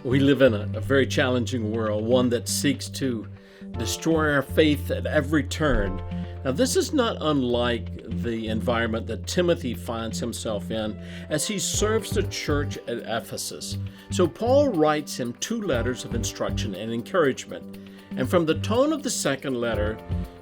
We live in a very challenging world, one that seeks to destroy our faith at every turn. Now, this is not unlike the environment that Timothy finds himself in as he serves the church at Ephesus. So Paul writes him 2 letters of instruction and encouragement. And from the tone of the second letter,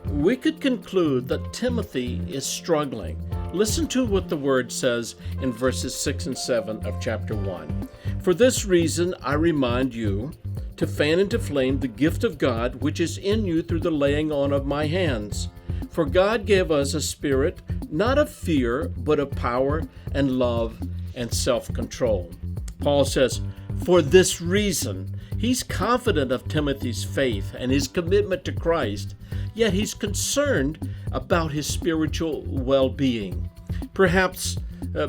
we could conclude that Timothy is struggling. Listen to what the word says in verses 6 and 7 of chapter 1. For this reason, I remind you to fan into flame the gift of God which is in you through the laying on of my hands. For God gave us a spirit, not of fear, but of power and love and self-control. Paul says, for this reason, he's confident of Timothy's faith and his commitment to Christ, yet he's concerned about his spiritual well-being. Perhaps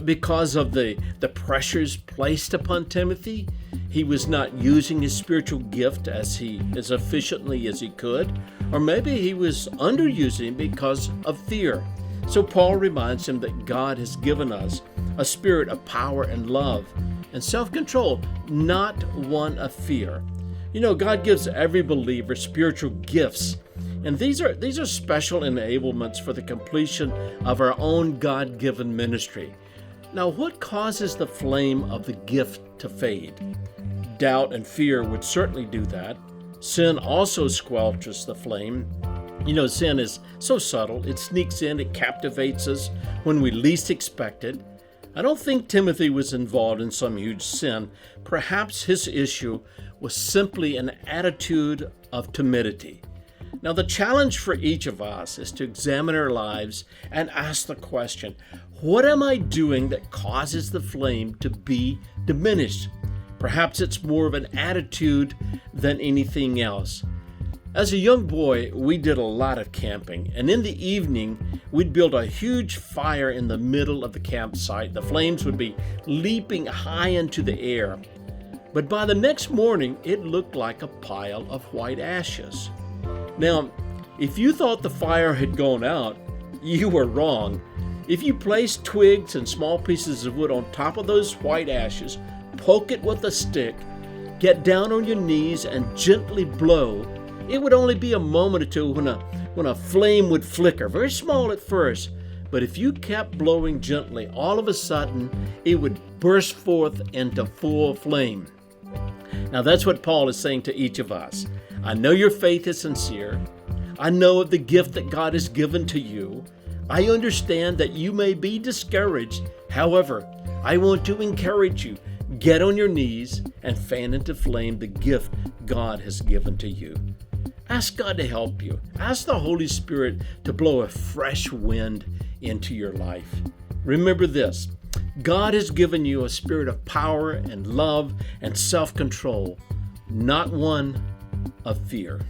because of the pressures placed upon Timothy, he was not using his spiritual gift as efficiently as he could, or maybe he was underusing because of fear. So Paul reminds him that God has given us a spirit of power and love and self-control, not one of fear. You know, God gives every believer spiritual gifts, and these are special enablements for the completion of our own God-given ministry. Now, what causes the flame of the gift to fade? Doubt and fear would certainly do that. Sin also squelches the flame. You know, sin is so subtle. It sneaks in, it captivates us when we least expect it. I don't think Timothy was involved in some huge sin. Perhaps his issue was simply an attitude of timidity. Now, the challenge for each of us is to examine our lives and ask the question, what am I doing that causes the flame to be diminished? Perhaps it's more of an attitude than anything else. As a young boy, we did a lot of camping, and in the evening, we'd build a huge fire in the middle of the campsite. The flames would be leaping high into the air. But by the next morning, it looked like a pile of white ashes. Now, if you thought the fire had gone out, you were wrong. If you placed twigs and small pieces of wood on top of those white ashes, poke it with a stick, get down on your knees and gently blow, it would only be a moment or two when a flame would flicker, very small at first. But if you kept blowing gently, all of a sudden it would burst forth into full flame. Now that's what Paul is saying to each of us. I know your faith is sincere. I know of the gift that God has given to you. I understand that you may be discouraged. However, I want to encourage you. Get on your knees and fan into flame the gift God has given to you. Ask God to help you. Ask the Holy Spirit to blow a fresh wind into your life. Remember this, God has given you a spirit of power and love and self-control, not one of fear.